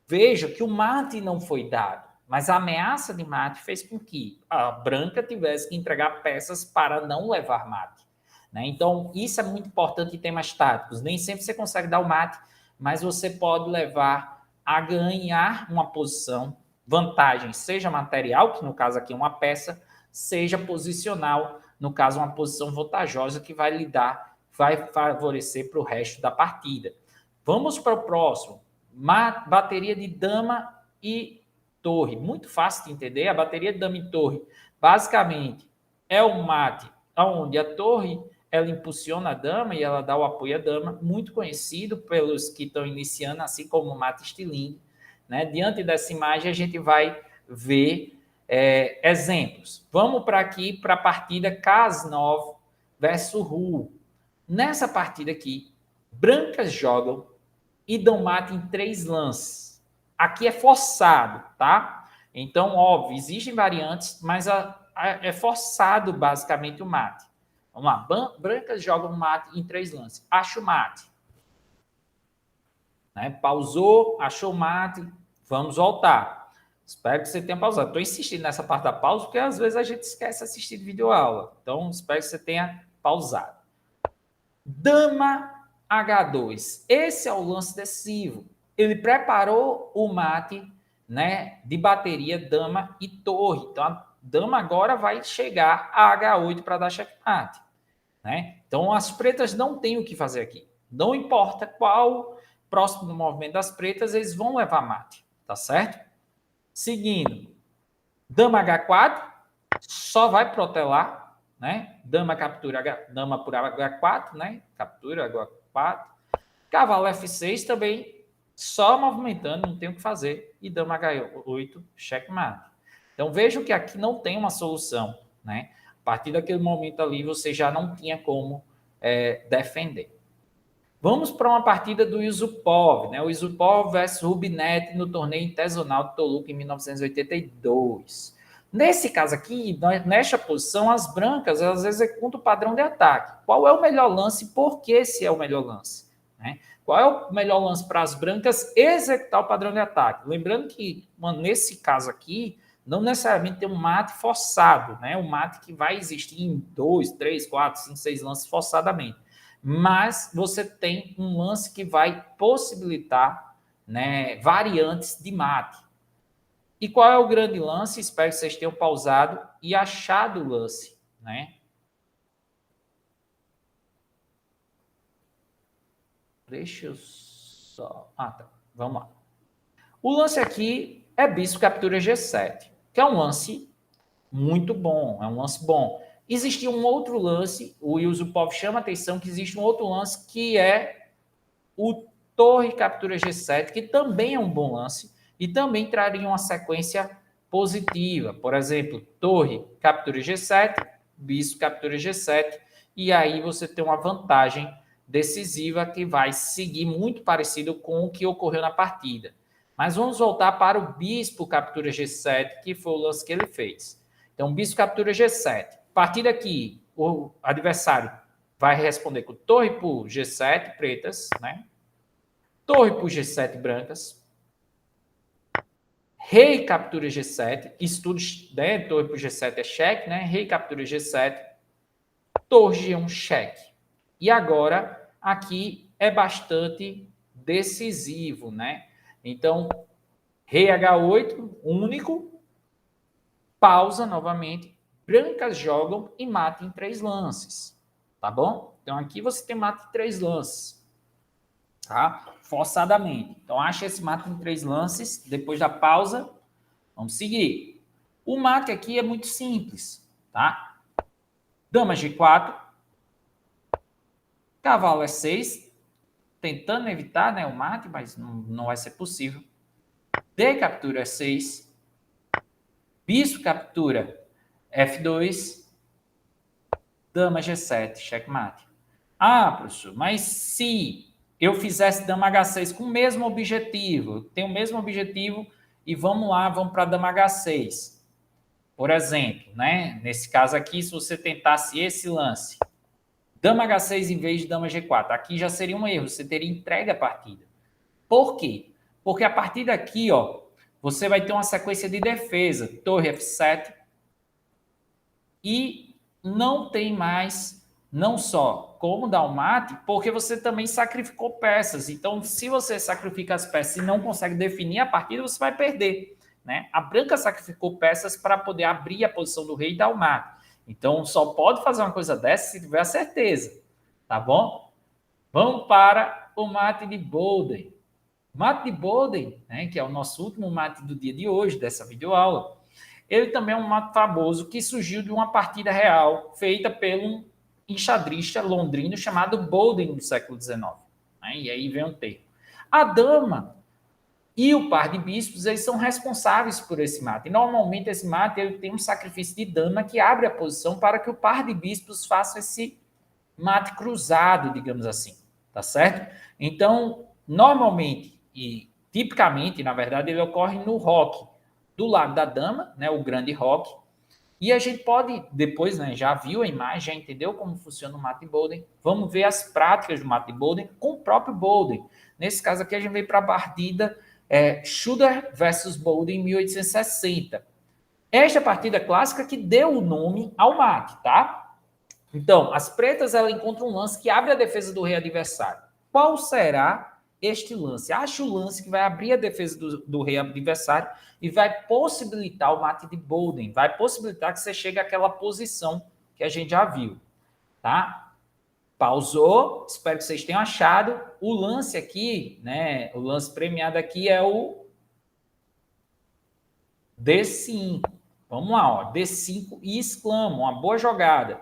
Veja que o mate não foi dado, mas a ameaça de mate fez com que a branca tivesse que entregar peças para não levar mate. Né? Então, isso é muito importante em temas táticos. Nem sempre você consegue dar o mate, mas você pode levar a ganhar uma posição, vantagem, seja material, que no caso aqui é uma peça, seja posicional, no caso uma posição vantajosa que vai lhe dar, vai favorecer para o resto da partida. Vamos para o próximo. Bateria de dama e torre. Muito fácil de entender. A bateria de dama e torre, basicamente, é um mate onde a torre ela impulsiona a dama e ela dá o apoio à dama, muito conhecido pelos que estão iniciando, assim como o mate estilingue. Né? Diante dessa imagem, a gente vai ver exemplos. Vamos para aqui, para a partida Cas9 versus Ru. Nessa partida aqui, brancas jogam e dão mate em 3 lances. Aqui é forçado, tá? Então, óbvio, existem variantes, mas é forçado basicamente o mate. Vamos lá, brancas jogam mate em 3 lances. Acha o mate. Né? Pausou, achou o mate, vamos voltar. Espero que você tenha pausado. Estou insistindo nessa parte da pausa, porque às vezes a gente esquece de assistir videoaula. Então, espero que você tenha pausado. Dama H2. Esse é o lance decisivo. Ele preparou o mate, né, de bateria, dama e torre. Então, a dama agora vai chegar a H8 para dar checkmate. Né? Então, as pretas não têm o que fazer aqui. Não importa qual próximo movimento das pretas, eles vão levar mate. Tá certo? Seguindo, dama H4, só vai protelar, né? Dama captura dama por H4, né? Captura H4. Cavalo F6 também, só movimentando, não tem o que fazer. E dama H8, checkmate. Então, vejam que aqui não tem uma solução, né? A partir daquele momento ali, você já não tinha como defender. Vamos para uma partida do Yusupov, né? O Yusupov versus Rubinetti no torneio internacional de Toluca em 1982. Nesse caso aqui, nesta posição, as brancas elas executam o padrão de ataque. Qual é o melhor lance? Por que esse é o melhor lance? Né? Qual é o melhor lance para as brancas executar o padrão de ataque? Lembrando que, nesse caso aqui, não necessariamente tem um mate forçado, né? Um mate que vai existir em 2, 3, 4, 5, 6 lances forçadamente. Mas você tem um lance que vai possibilitar, né, variantes de mate. E qual é o grande lance? Espero que vocês tenham pausado e achado o lance, né? Deixa eu só... tá. Vamos lá. O lance aqui é bispo captura G7, que é um lance muito bom, é um lance bom. Existia um outro lance, o Yusupov chama a atenção que existe um outro lance que é o torre captura G7, que também é um bom lance e também traria uma sequência positiva. Por exemplo, torre captura G7, bispo captura G7, e aí você tem uma vantagem decisiva que vai seguir muito parecido com o que ocorreu na partida. Mas vamos voltar para o bispo captura G7, que foi o lance que ele fez. Então, bispo captura G7. A partir daqui, o adversário vai responder com torre por G7, pretas, né? Torre por G7, brancas. Rei captura G7. Isso tudo, né? Torre por G7 é cheque, né? Rei captura G7. Torre G1, cheque. E agora, aqui é bastante decisivo, né? Então, rei H8, único. Pausa novamente. Brancas jogam e matam em 3 lances. Tá bom? Então, aqui você tem mata em 3 lances. Tá? Forçadamente. Então, acha esse mate em 3 lances. Depois da pausa, vamos seguir. O mate aqui é muito simples. Tá? Dama G4. Cavalo E6. Tentando evitar, né, o mate, mas não vai ser possível. D captura E6. Bispo captura F2. Dama G7, checkmate. Ah, professor, mas se eu fizesse dama H6 com o mesmo objetivo, tem o mesmo objetivo e vamos lá, vamos para dama H6. Por exemplo, né? Nesse caso aqui, se você tentasse esse lance, dama H6 em vez de dama G4, aqui já seria um erro, você teria entregue a partida. Por quê? Porque a partir daqui, ó, você vai ter uma sequência de defesa, torre F7, e não tem mais, não só como dar o mate, porque você também sacrificou peças. Então, se você sacrifica as peças e não consegue definir a partida, você vai perder. Né? A branca sacrificou peças para poder abrir a posição do rei e dar o mate. Então, só pode fazer uma coisa dessa se tiver a certeza. Tá bom? Vamos para o mate de Boden. Mate de Boden, né, que é o nosso último mate do dia de hoje, dessa videoaula, ele também é um mate famoso que surgiu de uma partida real feita pelo enxadrista londrino chamado Boden do século XIX. Né? E aí vem um termo. A dama e o par de bispos, eles são responsáveis por esse mate. E normalmente esse mate ele tem um sacrifício de dama que abre a posição para que o par de bispos faça esse mate cruzado, digamos assim. Tá certo? Então, normalmente e tipicamente, na verdade, ele ocorre no roque do lado da dama, né, o grande roque, e a gente pode, depois, né, já viu a imagem, já entendeu como funciona o mate Boden, vamos ver as práticas do mate Boden com o próprio Boden. Nesse caso aqui, a gente veio para a partida Schüler versus Boden em 1860. Esta partida clássica que deu o nome ao mate, tá? Então, as pretas, ela encontram um lance que abre a defesa do rei adversário. Qual será este lance? Acha o lance que vai abrir a defesa do rei adversário e vai possibilitar o mate de Boden, vai possibilitar que você chegue àquela posição que a gente já viu, tá? Pausou, espero que vocês tenham achado. O lance aqui, né, o lance premiado aqui é o D5. Vamos lá, ó, D5 e exclama, uma boa jogada.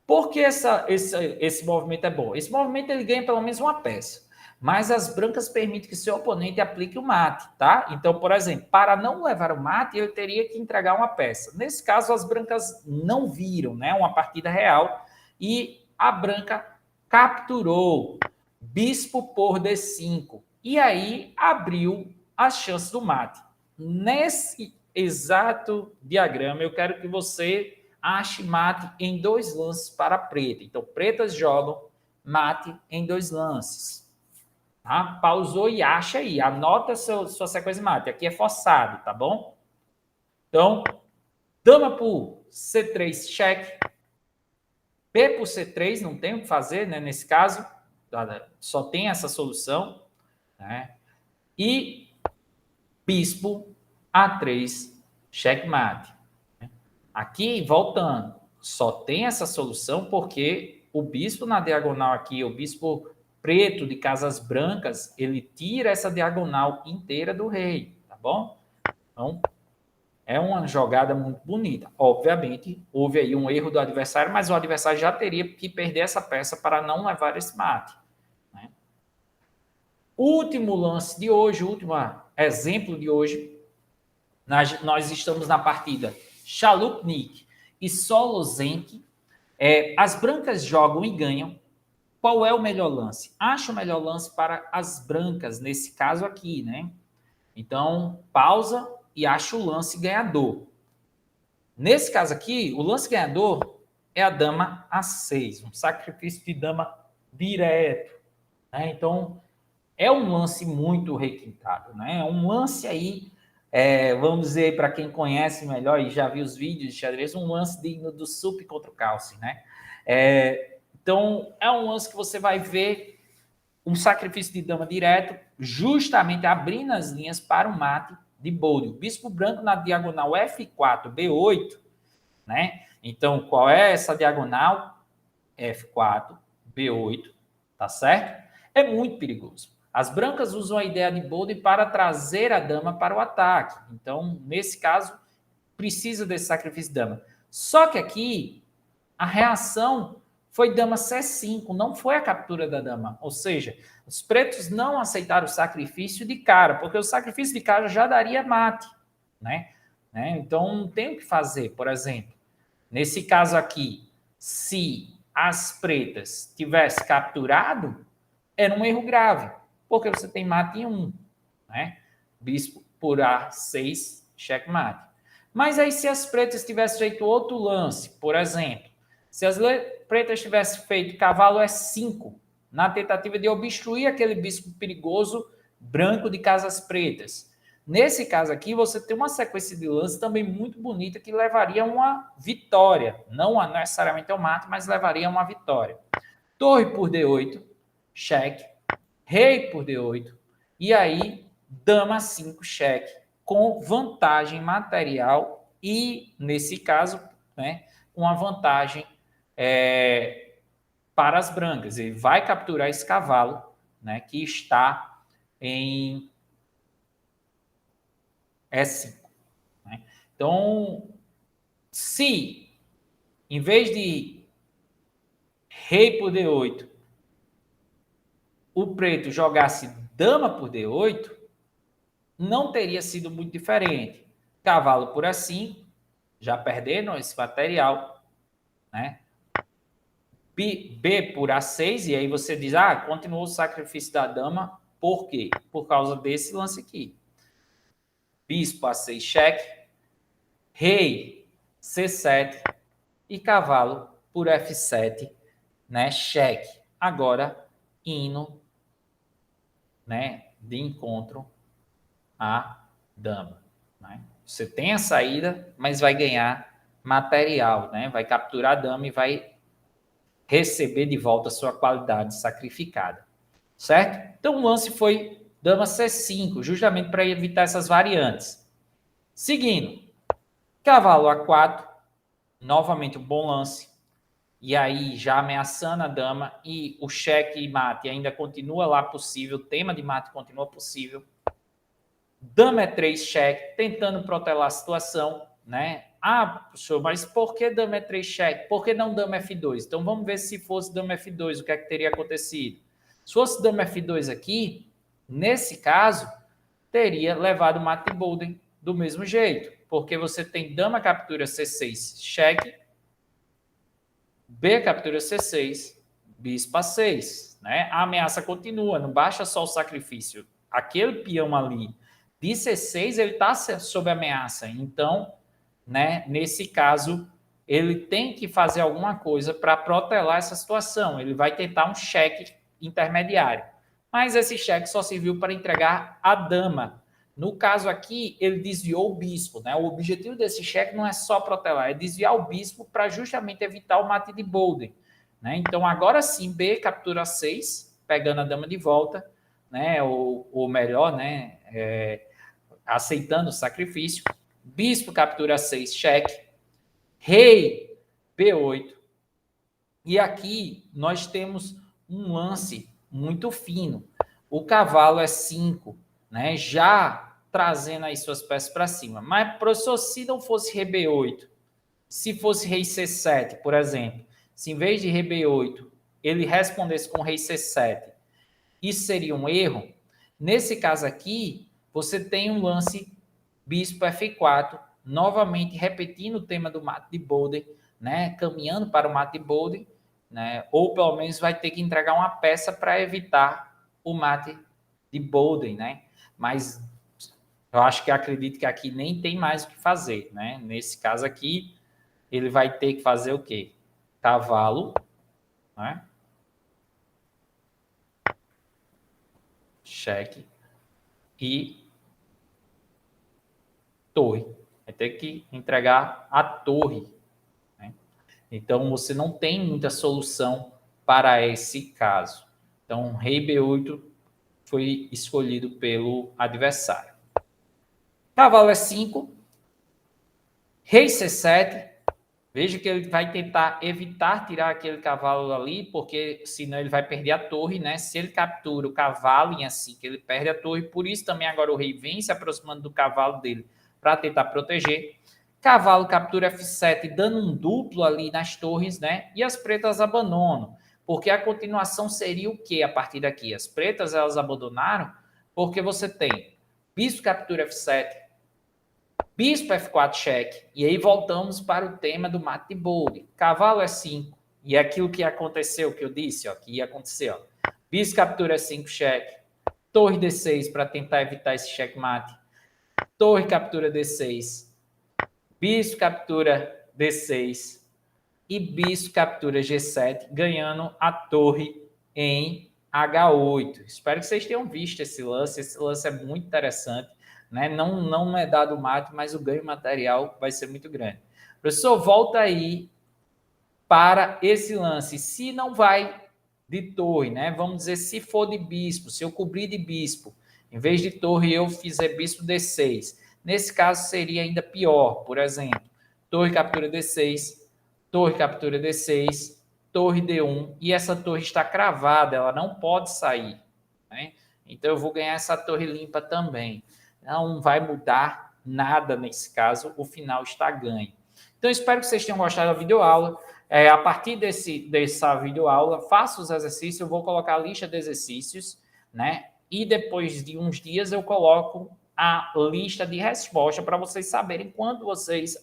Por que esse movimento é bom? Esse movimento ele ganha pelo menos uma peça, mas as brancas permitem que seu oponente aplique o mate, tá? Então, por exemplo, para não levar o mate, ele teria que entregar uma peça. Nesse caso, as brancas não viram, né, uma partida real e a branca capturou bispo por D5 e aí abriu as chances do mate. Nesse exato diagrama, eu quero que você ache mate em 2 lances para a preta. Então, pretas jogam mate em 2 lances. Tá? Pausou e acha aí. Anota sua sequência de mate. Aqui é forçado, tá bom? Então, dama por C3, cheque. B por C3, não tem o que fazer, né? Nesse caso, só tem essa solução. Né? E bispo A3, checkmate. Aqui, voltando, só tem essa solução porque o bispo na diagonal aqui, o bispo preto de casas brancas, ele tira essa diagonal inteira do rei, tá bom? Então, é uma jogada muito bonita. Obviamente, houve aí um erro do adversário, mas o adversário já teria que perder essa peça para não levar esse mate. Né? Último lance de hoje, último exemplo de hoje, nós estamos na partida Chalupnik e Solozenk. As brancas jogam e ganham. Qual é o melhor lance? Acho o melhor lance para as brancas, nesse caso aqui, né? Então, pausa e acha o lance ganhador. Nesse caso aqui, o lance ganhador é a dama A6, um sacrifício de dama direto. Né? Então, é um lance muito requintado, né? É um lance aí, vamos dizer, para quem conhece melhor e já viu os vídeos de xadrez, um lance digno do Sup contra o Calci, né? Então, é um lance que você vai ver um sacrifício de dama direto, justamente abrindo as linhas para o mate de Bode. O bispo branco na diagonal F4, B8, né? Então, qual é essa diagonal? F4, B8, tá certo? É muito perigoso. As brancas usam a ideia de Bode para trazer a dama para o ataque. Então, nesse caso, precisa desse sacrifício de dama. Só que aqui, a reação foi dama C5, não foi a captura da dama. Ou seja, os pretos não aceitaram o sacrifício de cara, porque o sacrifício de cara já daria mate, né? Então, não tem o que fazer, por exemplo. Nesse caso aqui, se as pretas tivessem capturado, era um erro grave, porque você tem mate em 1, né? Bispo por A6, checkmate. Mas aí, se as pretas tivessem feito outro lance, por exemplo, se as pretas tivessem feito cavalo E5, na tentativa de obstruir aquele bispo perigoso branco de casas pretas. Nesse caso aqui, você tem uma sequência de lances também muito bonita que levaria a uma vitória. Não necessariamente ao mate, mas levaria a uma vitória. Torre por D8, cheque. Rei por D8. E aí, dama 5, cheque. Com vantagem material e, nesse caso, né, uma vantagem para as brancas. Ele vai capturar esse cavalo, né, que está em E5. Né? Então, se em vez de rei por D8, o preto jogasse dama por D8, não teria sido muito diferente. Cavalo por A5, já perdendo esse material, né? B por A6, e aí você diz, continuou o sacrifício da dama, por quê? Por causa desse lance aqui. Bispo A6, cheque. Rei C7 e cavalo por F7, né? Cheque. Agora, indo, né, de encontro à dama. Né? Você tem a saída, mas vai ganhar material, né? Vai capturar a dama e vai receber de volta a sua qualidade sacrificada. Certo? Então, o lance foi dama C5, justamente para evitar essas variantes. Seguindo, cavalo A4, novamente um bom lance. E aí, já ameaçando a dama, e o cheque e mate ainda continua lá possível, o tema de mate continua possível. Dama E3, cheque, tentando protelar a situação, né? Ah, professor, mas por que dama é 3 cheque? Por que não dama F2? Então vamos ver se fosse dama F2, o que é que teria acontecido. Se fosse dama F2 aqui, nesse caso, teria levado o mate de Bolden do mesmo jeito, porque você tem dama captura C6, cheque, B captura C6, bispo A6, né? A ameaça continua, não baixa só o sacrifício. Aquele peão ali de C6, ele está sob ameaça. Então, né, nesse caso, ele tem que fazer alguma coisa para protelar essa situação. Ele vai tentar um cheque intermediário. Mas esse cheque só serviu para entregar a dama. No caso aqui, ele desviou o bispo, né? O objetivo desse cheque não é só protelar, é desviar o bispo para justamente evitar o mate de Bolden, né? Então, agora sim, B captura 6, pegando a dama de volta, né? Ou melhor, né? Aceitando o sacrifício. Bispo captura 6, cheque. Rei, B8. E aqui nós temos um lance muito fino. O cavalo é 5, né? Já trazendo aí suas peças para cima. Mas, professor, se não fosse rei B8, se fosse rei C7, por exemplo, se em vez de rei B8 ele respondesse com rei C7, isso seria um erro? Nesse caso aqui, você tem um lance bispo F4, novamente repetindo o tema do mate de Bolden, né? Caminhando para o mate de Bolden, né? Ou pelo menos vai ter que entregar uma peça para evitar o mate de Bolden, né? Mas eu acho que acredito que aqui nem tem mais o que fazer, né? Nesse caso aqui, ele vai ter que fazer o quê? Cavalo, né? Cheque e torre. Vai ter que entregar a torre, né? Então, você não tem muita solução para esse caso. Então, rei B8 foi escolhido pelo adversário. Cavalo E5, rei C7. Veja que ele vai tentar evitar tirar aquele cavalo ali, porque senão ele vai perder a torre, né? Se ele captura o cavalo em A5, ele perde a torre. Por isso também agora o rei vem se aproximando do cavalo dele para tentar proteger. Cavalo captura F7, dando um duplo ali nas torres, né? E as pretas abandonam. Porque a continuação seria o que a partir daqui? As pretas elas abandonaram porque você tem bispo captura F7, bispo F4 cheque. E aí voltamos para o tema do mate de Bolden. Cavalo E5. E aquilo que aconteceu, que eu disse, ó, que ia acontecer. Ó. Bispo captura E5 cheque. Torre D6 para tentar evitar esse checkmate. Torre captura D6. Bispo captura D6. E bispo captura G7, ganhando a torre em H8. Espero que vocês tenham visto esse lance. Esse lance é muito interessante. Né? Não é dado mate, mas o ganho material vai ser muito grande. Professor, volta aí para esse lance. Se não vai de torre, né? Vamos dizer, se for de bispo, se eu cobrir de bispo, em vez de torre eu fizer bispo D6. Nesse caso seria ainda pior. Por exemplo, torre captura D6, torre captura D6, torre D1, e essa torre está cravada, ela não pode sair, né? Então eu vou ganhar essa torre limpa também. Não vai mudar nada nesse caso, o final está ganho. Então, espero que vocês tenham gostado da videoaula. A partir dessa videoaula, faça os exercícios, eu vou colocar a lista de exercícios, né? E depois de uns dias eu coloco a lista de resposta para vocês saberem quanto vocês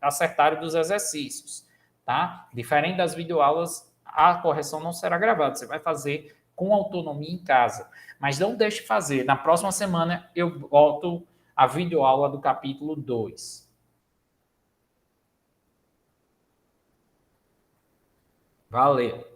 acertaram dos exercícios, tá? Diferente das videoaulas, a correção não será gravada, você vai fazer com autonomia em casa. Mas não deixe de fazer. Na próxima semana eu volto a videoaula do capítulo 2. Valeu!